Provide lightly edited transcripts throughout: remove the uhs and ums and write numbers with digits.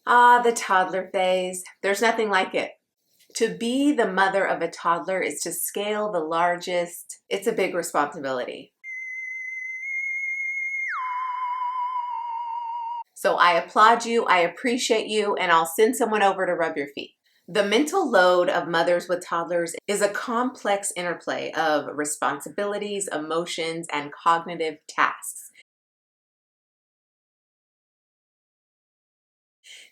Ah, the toddler phase. There's nothing like it. To be the mother of a toddler is to scale the largest. It's a big responsibility. So I applaud you, I appreciate you, and I'll send someone over to rub your feet. The mental load of mothers with toddlers is a complex interplay of responsibilities, emotions, and cognitive tasks.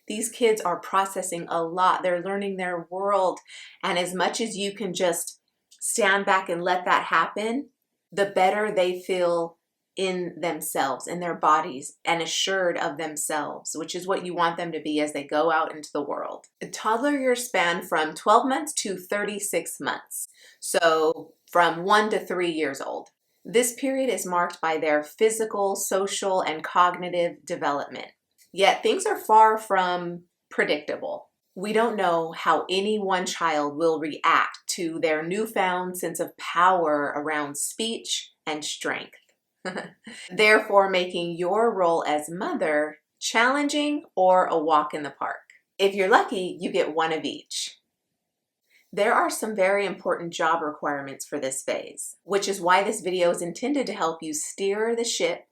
These kids are processing a lot. They're learning their world. And as much as you can just stand back and let that happen, the better they feel in themselves, in their bodies, and assured of themselves, which is what you want them to be as they go out into the world. A toddler years span from 12 months to 36 months. So from 1 to 3 years old. This period is marked by their physical, social, and cognitive development. Yet things are far from predictable. We don't know how any one child will react to their newfound sense of power around speech and strength. Therefore, making your role as mother challenging or a walk in the park. If you're lucky, you get one of each. There are some very important job requirements for this phase, which is why this video is intended to help you steer the ship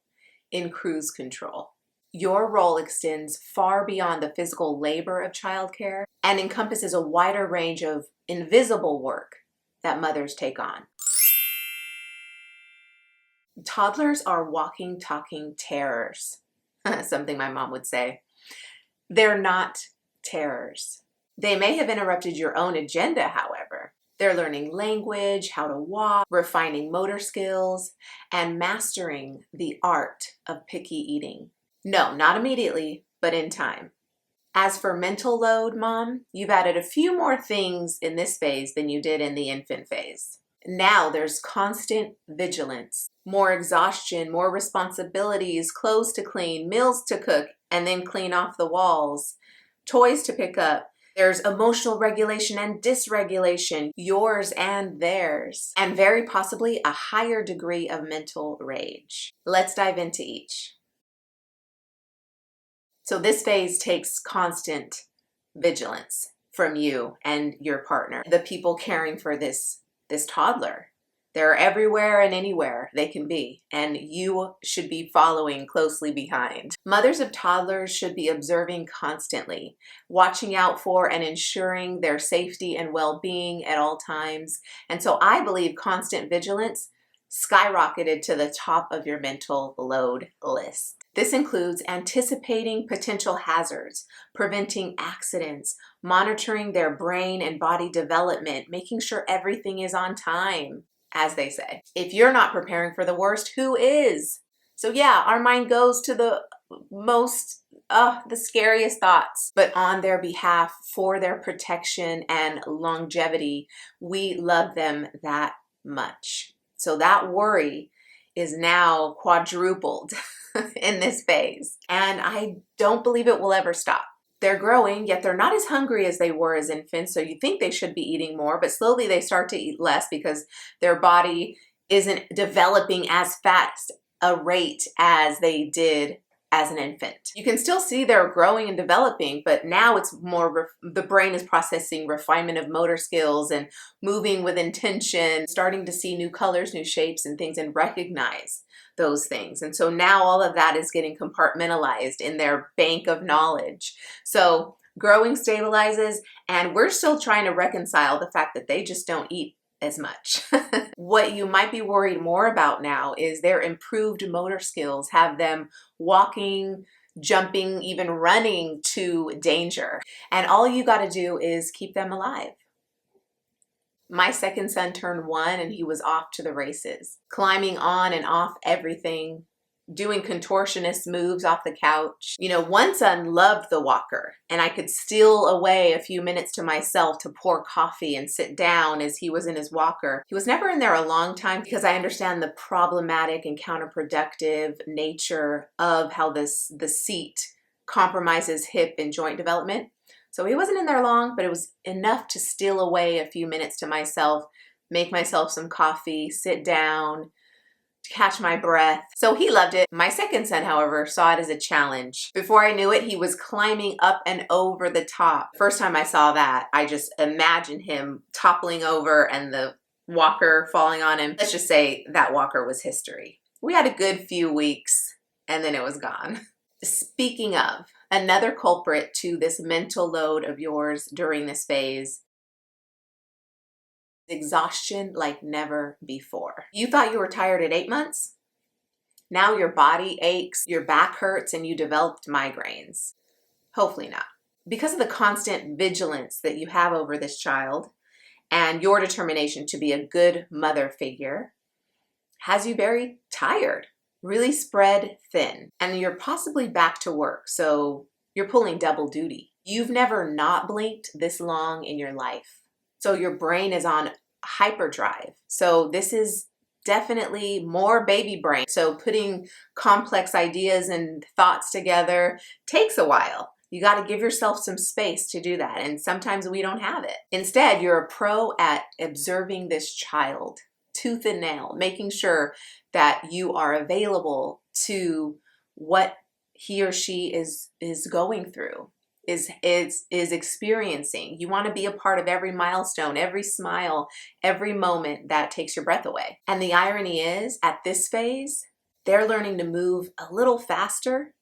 in cruise control. Your role extends far beyond the physical labor of childcare and encompasses a wider range of invisible work that mothers take on. Toddlers are walking, talking terrors, something my mom would say. They're not terrors. They may have interrupted your own agenda, however. They're learning language, how to walk, refining motor skills, and mastering the art of picky eating. No, not immediately, but in time. As for mental load, Mom, you've added a few more things in this phase than you did in the infant phase. Now there's constant vigilance, more exhaustion, more responsibilities, clothes to clean, meals to cook, and then clean off the walls, toys to pick up. There's emotional regulation and dysregulation, yours and theirs, and very possibly a higher degree of mental rage. Let's dive into each. So this phase takes constant vigilance from you and your partner, the people caring for this toddler. They're everywhere and anywhere they can be, and you should be following closely behind. Mothers of toddlers should be observing constantly, watching out for and ensuring their safety and well-being at all times. And so I believe constant vigilance skyrocketed to the top of your mental load list. This includes anticipating potential hazards, preventing accidents, monitoring their brain and body development, making sure everything is on time, as they say. If you're not preparing for the worst, who is? So yeah, our mind goes to the scariest thoughts, but on their behalf, for their protection and longevity, we love them that much. So that worry is now quadrupled in this phase. And I don't believe it will ever stop. They're growing, yet they're not as hungry as they were as infants. So you think they should be eating more, but slowly they start to eat less because their body isn't developing as fast a rate as they did as an infant. You can still see they're growing and developing, but now it's more, the brain is processing refinement of motor skills and moving with intention, starting to see new colors, new shapes and things and recognize those things. And so now all of that is getting compartmentalized in their bank of knowledge. So growing stabilizes, and we're still trying to reconcile the fact that they just don't eat as much. What you might be worried more about now is their improved motor skills have them walking, jumping, even running to danger. And all you got to do is keep them alive. My second son turned 1 and he was off to the races, climbing on and off everything, doing contortionist moves off the couch. You know, one son loved the walker, and I could steal away a few minutes to myself to pour coffee and sit down as he was in his walker. He was never in there a long time because I understand the problematic and counterproductive nature of how the seat compromises hip and joint development. So he wasn't in there long, but it was enough to steal away a few minutes to myself, make myself some coffee, sit down, to catch my breath. So he loved it. My second son, however, saw it as a challenge. Before I knew it, he was climbing up and over the top. First time I saw that, I just imagined him toppling over and the walker falling on him. Let's just say that walker was history. We had a good few weeks and then it was gone. Speaking of, another culprit to this mental load of yours during this phase, exhaustion like never before. You thought you were tired at 8 months? Now your body aches, your back hurts, and you developed migraines. Hopefully not. Because of the constant vigilance that you have over this child and your determination to be a good mother figure has you very tired, really spread thin, and you're possibly back to work, so you're pulling double duty. You've never not blinked this long in your life. So your brain is on hyperdrive. So this is definitely more baby brain. So putting complex ideas and thoughts together takes a while. You got to give yourself some space to do that. And sometimes we don't have it. Instead, you're a pro at observing this child tooth and nail, making sure that you are available to what he or she is going through, is experiencing. You want to be a part of every milestone, every smile, every moment that takes your breath away. And the irony is, at this phase, they're learning to move a little faster.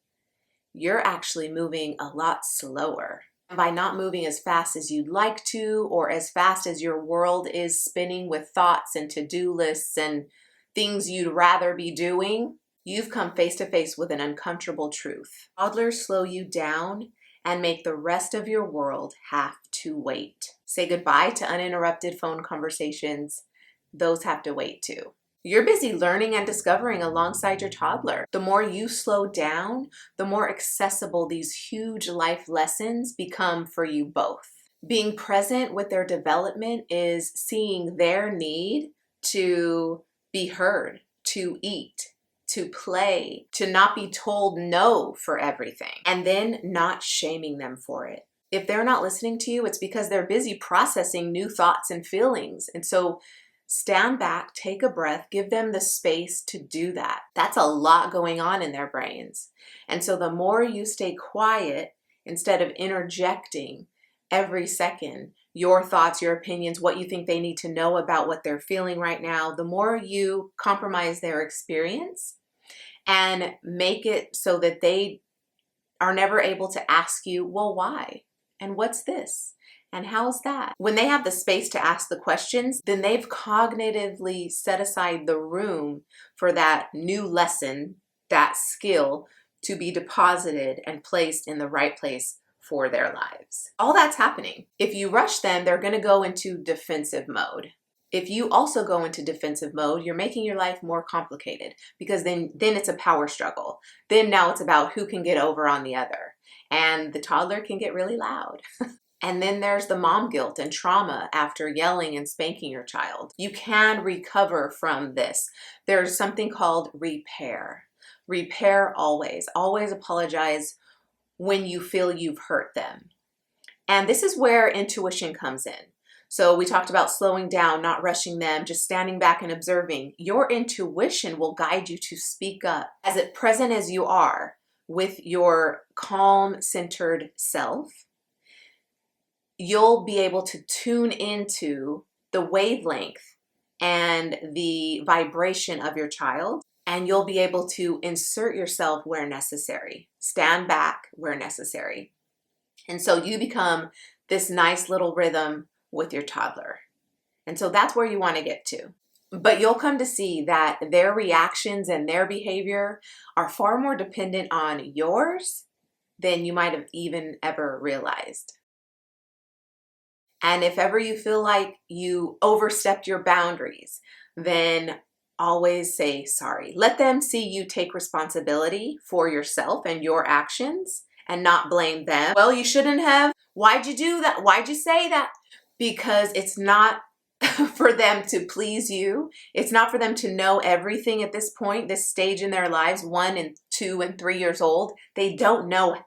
You're actually moving a lot slower. And by not moving as fast as you'd like to, or as fast as your world is spinning with thoughts and to-do lists and things you'd rather be doing, you've come face to face with an uncomfortable truth. Toddlers slow you down and make the rest of your world have to wait. Say goodbye to uninterrupted phone conversations. Those have to wait too. You're busy learning and discovering alongside your toddler. The more you slow down, the more accessible these huge life lessons become for you both. Being present with their development is seeing their need to be heard, to eat, to play, to not be told no for everything, and then not shaming them for it. If they're not listening to you, it's because they're busy processing new thoughts and feelings. And so stand back, take a breath, give them the space to do that. That's a lot going on in their brains. And so the more you stay quiet instead of interjecting every second your thoughts, your opinions, what you think they need to know about what they're feeling right now, the more you compromise their experience and make it so that they are never able to ask you, well, why? And what's this? And how's that? When they have the space to ask the questions, then they've cognitively set aside the room for that new lesson, that skill, to be deposited and placed in the right place for their lives. All that's happening. If you rush them, they're going to go into defensive mode. If you also go into defensive mode, you're making your life more complicated, because then it's a power struggle. Then now it's about who can get over on the other. And the toddler can get really loud. And then there's the mom guilt and trauma after yelling and spanking your child. You can recover from this. There's something called repair. Repair always. Always apologize when you feel you've hurt them. And this is where intuition comes in. So we talked about slowing down, not rushing them, just standing back and observing. Your intuition will guide you to speak up as present as you are with your calm, centered self. You'll be able to tune into the wavelength and the vibration of your child, and you'll be able to insert yourself where necessary, stand back where necessary. And so you become this nice little rhythm with your toddler. And so that's where you want to get to. But you'll come to see that their reactions and their behavior are far more dependent on yours than you might have even ever realized. And if ever you feel like you overstepped your boundaries, then always say sorry. Let them see you take responsibility for yourself and your actions and not blame them. Well, you shouldn't have. Why'd you do that? Why'd you say that? Because it's not for them to please you. It's not for them to know everything at this point, this stage in their lives, 1 and 2 and 3 years old. They don't know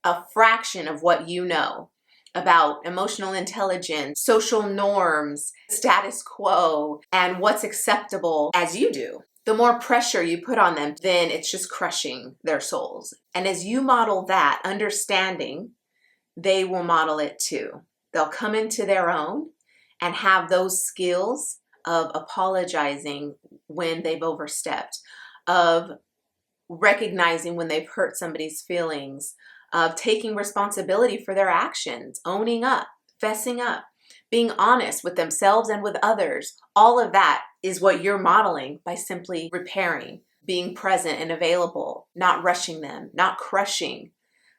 a fraction of what you know about emotional intelligence, social norms, status quo, and what's acceptable as you do. The more pressure you put on them, then it's just crushing their souls. And as you model that understanding, they will model it too. They'll come into their own and have those skills of apologizing when they've overstepped, of recognizing when they've hurt somebody's feelings, of taking responsibility for their actions, owning up, fessing up, being honest with themselves and with others. All of that is what you're modeling by simply repairing, being present and available, not rushing them, not crushing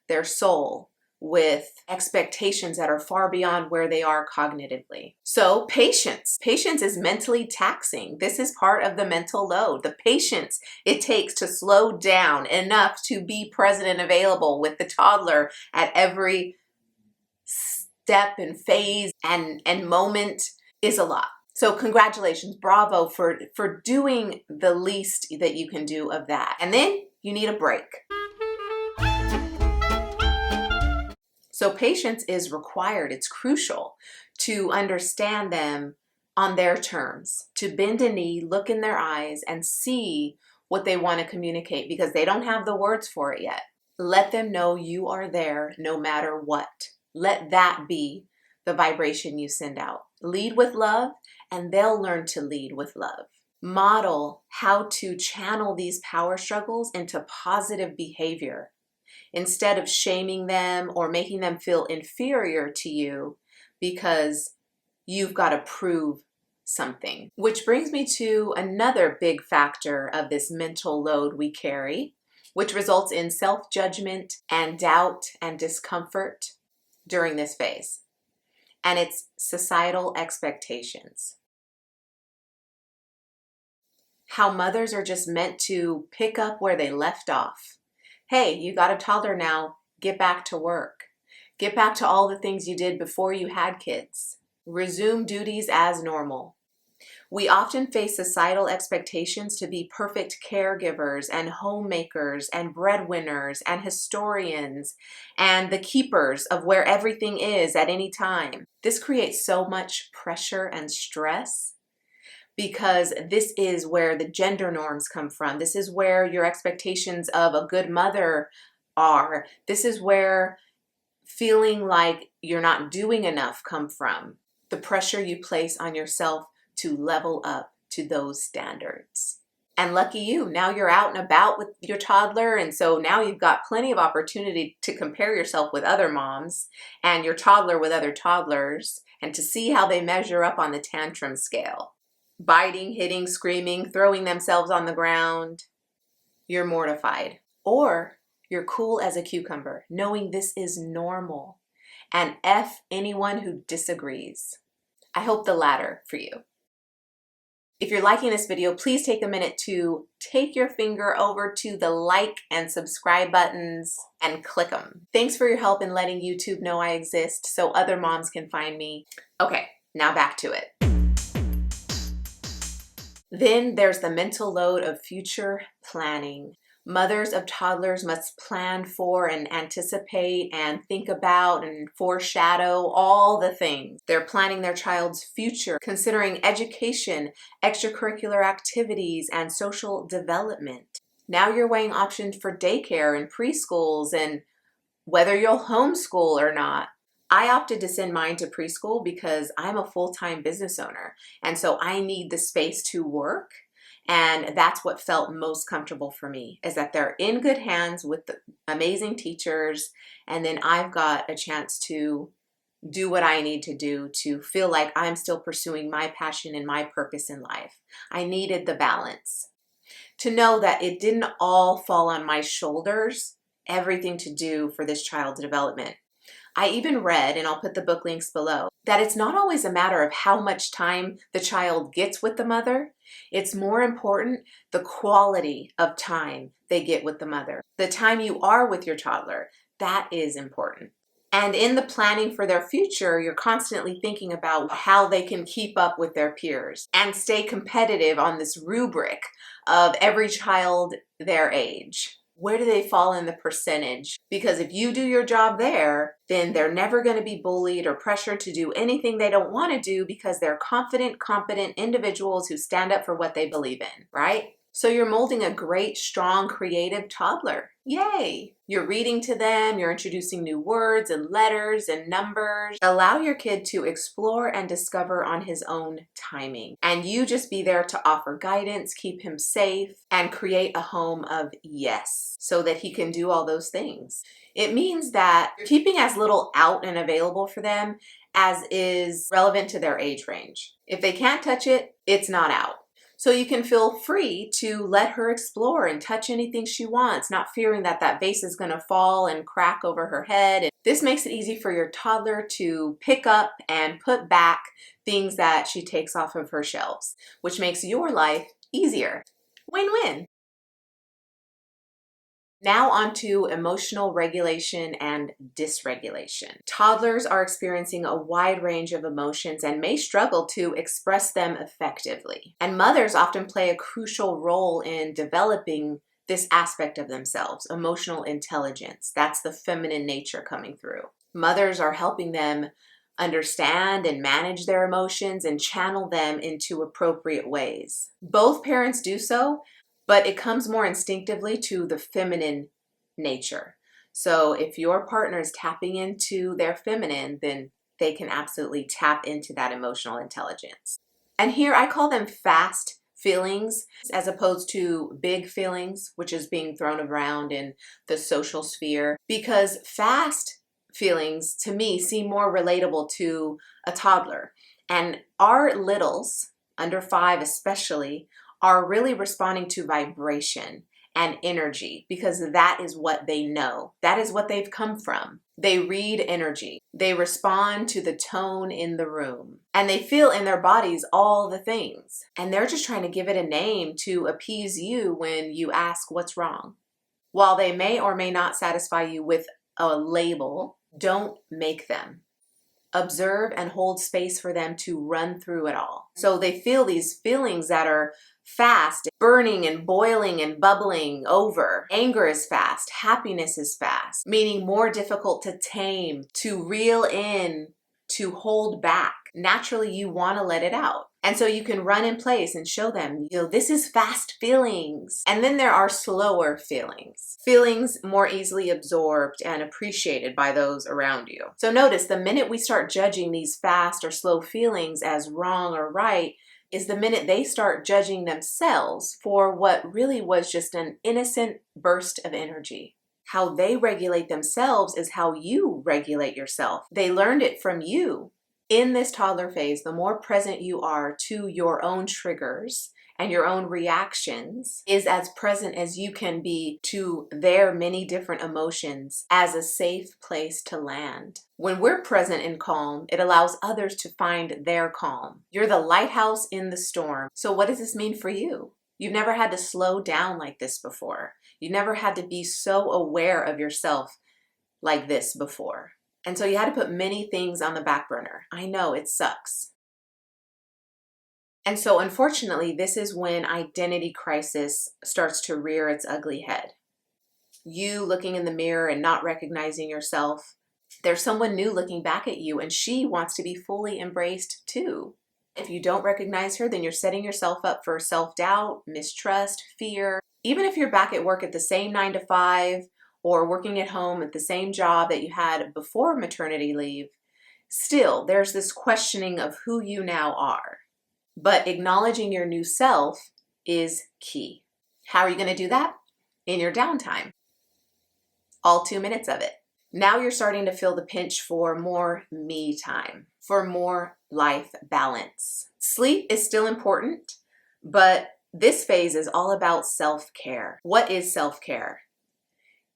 their soul with expectations that are far beyond where they are cognitively. So patience. Patience is mentally taxing. This is part of the mental load. The patience it takes to slow down enough to be present and available with the toddler at every step and phase and moment is a lot. So congratulations, bravo for doing the least that you can do of that. And then you need a break. So patience is required. It's crucial to understand them on their terms, to bend a knee, look in their eyes, and see what they want to communicate because they don't have the words for it yet. Let them know you are there no matter what. Let that be the vibration you send out. Lead with love, and they'll learn to lead with love. Model how to channel these power struggles into positive behavior. Instead of shaming them or making them feel inferior to you because you've got to prove something. Which brings me to another big factor of this mental load we carry, which results in self-judgment and doubt and discomfort during this phase. And it's societal expectations. How mothers are just meant to pick up where they left off. Hey, you got a toddler now, get back to work. Get back to all the things you did before you had kids. Resume duties as normal. We often face societal expectations to be perfect caregivers and homemakers and breadwinners and historians and the keepers of where everything is at any time. This creates so much pressure and stress because this is where the gender norms come from. This is where your expectations of a good mother are. This is where feeling like you're not doing enough come from. The pressure you place on yourself to level up to those standards. And lucky you, now you're out and about with your toddler, and so now you've got plenty of opportunity to compare yourself with other moms and your toddler with other toddlers and to see how they measure up on the tantrum scale. Biting, hitting, screaming, throwing themselves on the ground. You're mortified. Or you're cool as a cucumber, knowing this is normal. And F anyone who disagrees. I hope the latter for you. If you're liking this video, please take a minute to take your finger over to the like and subscribe buttons and click them. Thanks for your help in letting YouTube know I exist so other moms can find me. Okay, now back to it. Then there's the mental load of future planning. Mothers of toddlers must plan for and anticipate and think about and foreshadow all the things. They're planning their child's future, considering education, extracurricular activities, and social development. Now you're weighing options for daycare and preschools and whether you'll homeschool or not. I opted to send mine to preschool because I'm a full-time business owner, and so I need the space to work. And that's what felt most comfortable for me, is that they're in good hands with the amazing teachers. And then I've got a chance to do what I need to do to feel like I'm still pursuing my passion and my purpose in life. I needed the balance. To know that it didn't all fall on my shoulders, everything to do for this child's development. I even read, and I'll put the book links below, that it's not always a matter of how much time the child gets with the mother. It's more important the quality of time they get with the mother. The time you are with your toddler, that is important. And in the planning for their future, you're constantly thinking about how they can keep up with their peers and stay competitive on this rubric of every child their age. Where do they fall in the percentage? Because if you do your job there, then they're never going to be bullied or pressured to do anything they don't want to do because they're confident, competent individuals who stand up for what they believe in, right? So you're molding a great, strong, creative toddler. Yay! You're reading to them, you're introducing new words and letters and numbers. Allow your kid to explore and discover on his own timing. And you just be there to offer guidance, keep him safe, and create a home of yes, so that he can do all those things. It means that you're keeping as little out and available for them as is relevant to their age range. If they can't touch it, it's not out. So you can feel free to let her explore and touch anything she wants, not fearing that that vase is going to fall and crack over her head. And this makes it easy for your toddler to pick up and put back things that she takes off of her shelves, which makes your life easier. Win-win. Now on to emotional regulation and dysregulation. Toddlers are experiencing a wide range of emotions and may struggle to express them effectively. And mothers often play a crucial role in developing this aspect of themselves, emotional intelligence. That's the feminine nature coming through. Mothers are helping them understand and manage their emotions and channel them into appropriate ways. Both parents do so, but it comes more instinctively to the feminine nature. So if your partner is tapping into their feminine, then they can absolutely tap into that emotional intelligence. And here I call them fast feelings as opposed to big feelings, which is being thrown around in the social sphere, because fast feelings to me seem more relatable to a toddler. And our littles, under 5 especially, are really responding to vibration and energy because that is what they know. That is what they've come from. They read energy. They respond to the tone in the room. And they feel in their bodies all the things. And they're just trying to give it a name to appease you when you ask what's wrong. While they may or may not satisfy you with a label, don't make them. Observe and hold space for them to run through it all. So they feel these feelings that are fast, burning and boiling and bubbling over. Anger is fast. Happiness is fast, meaning more difficult to tame, to reel in, to hold back. Naturally, you want to let it out. And so you can run in place and show them, this is fast feelings. And then there are slower feelings. Feelings more easily absorbed and appreciated by those around you. So notice the minute we start judging these fast or slow feelings as wrong or right is the minute they start judging themselves for what really was just an innocent burst of energy. How they regulate themselves is how you regulate yourself. They learned it from you. In this toddler phase, the more present you are to your own triggers and your own reactions is as present as you can be to their many different emotions as a safe place to land. When we're present in calm, it allows others to find their calm. You're the lighthouse in the storm. So what does this mean for you? You've never had to slow down like this before. You've never had to be so aware of yourself like this before. And so you had to put many things on the back burner. I know it sucks. And so unfortunately, this is when identity crisis starts to rear its ugly head. You looking in the mirror and not recognizing yourself. There's someone new looking back at you and she wants to be fully embraced too. If you don't recognize her, then you're setting yourself up for self-doubt, mistrust, fear. Even if you're back at work at the same 9 to 5, or working at home at the same job that you had before maternity leave, still there's this questioning of who you now are. But acknowledging your new self is key. How are you going to do that? In your downtime. All 2 minutes of it. Now you're starting to feel the pinch for more me time, for more life balance. Sleep is still important, but this phase is all about self-care. What is self-care?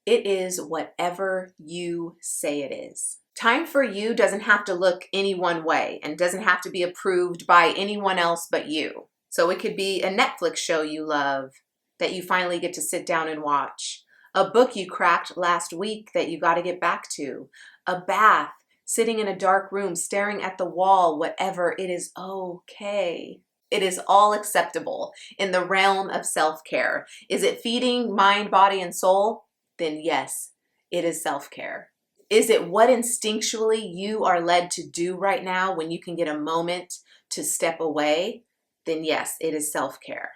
It is whatever you say it is. Time for you doesn't have to look any one way and doesn't have to be approved by anyone else but you. So it could be a Netflix show you love that you finally get to sit down and watch, a book you cracked last week that you got to get back to, a bath, sitting in a dark room, staring at the wall, whatever, it is okay. It is all acceptable in the realm of self-care. Is it feeding mind, body, and soul? Then yes, it is self-care. Is it what instinctually you are led to do right now when you can get a moment to step away? Then yes, it is self-care.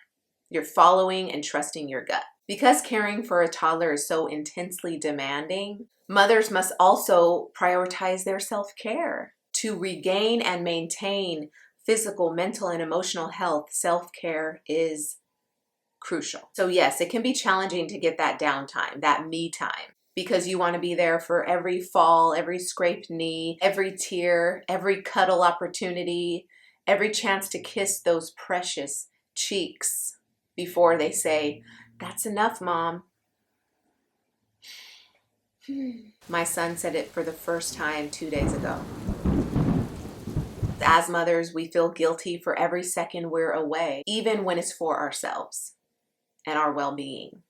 You're following and trusting your gut. Because caring for a toddler is so intensely demanding, mothers must also prioritize their self-care. To regain and maintain physical, mental, and emotional health, self-care is crucial. So yes, it can be challenging to get that downtime, that me time, because you want to be there for every fall, every scraped knee, every tear, every cuddle opportunity, every chance to kiss those precious cheeks before they say, "That's enough, Mom." My son said it for the first time 2 days ago. As mothers, we feel guilty for every second we're away, even when it's for ourselves and our well-being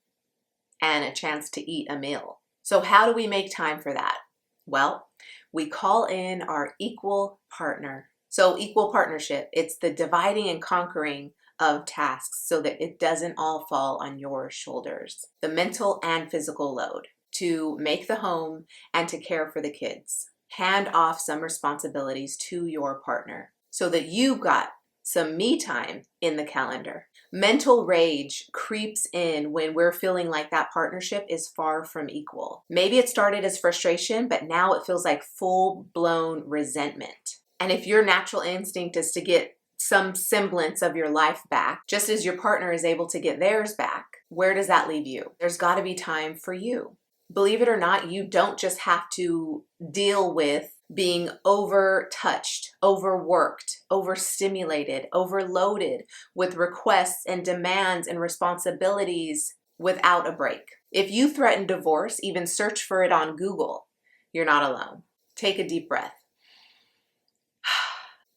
and a chance to eat a meal. So how do we make time for that? Well, we call in our equal partner. So equal partnership, it's the dividing and conquering of tasks so that it doesn't all fall on your shoulders. The mental and physical load to make the home and to care for the kids. Hand off some responsibilities to your partner so that you got some me time in the calendar. Mental rage creeps in when we're feeling like that partnership is far from equal. Maybe it started as frustration, but now it feels like full-blown resentment. And if your natural instinct is to get some semblance of your life back, just as your partner is able to get theirs back, where does that leave you? There's got to be time for you. Believe it or not, you don't just have to deal with being over-touched, overworked, overstimulated, overloaded with requests and demands and responsibilities without a break. If you threaten divorce, even search for it on Google. You're not alone. Take a deep breath.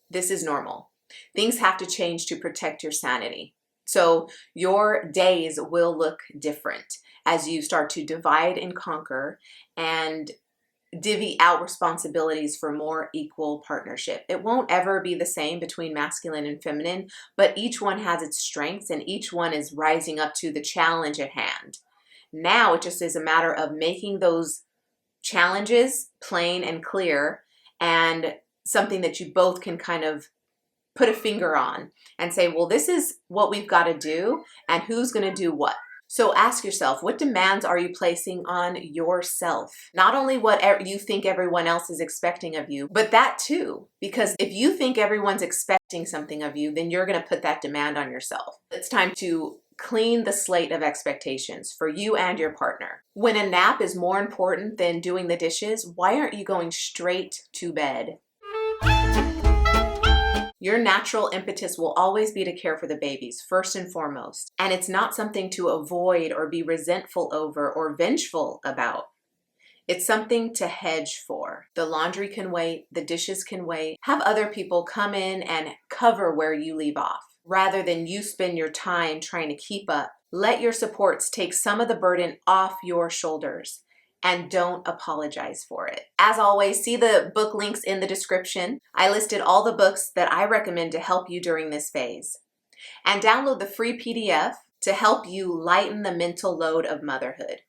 This is normal. Things have to change to protect your sanity. So your days will look different as you start to divide and conquer and divvy out responsibilities for more equal partnership. It won't ever be the same between masculine and feminine, but each one has its strengths and each one is rising up to the challenge at hand. Now it just is a matter of making those challenges plain and clear and something that you both can kind of put a finger on and say, well, this is what we've got to do and who's going to do what. So ask yourself, what demands are you placing on yourself? Not only what you think everyone else is expecting of you, but that too. Because if you think everyone's expecting something of you, then you're going to put that demand on yourself. It's time to clean the slate of expectations for you and your partner. When a nap is more important than doing the dishes, why aren't you going straight to bed? Your natural impetus will always be to care for the babies, first and foremost. And it's not something to avoid or be resentful over or vengeful about. It's something to hedge for. The laundry can wait, the dishes can wait. Have other people come in and cover where you leave off, rather than you spend your time trying to keep up. Let your supports take some of the burden off your shoulders. And don't apologize for it. As always, see the book links in the description. I listed all the books that I recommend to help you during this phase. And download the free PDF to help you lighten the mental load of motherhood.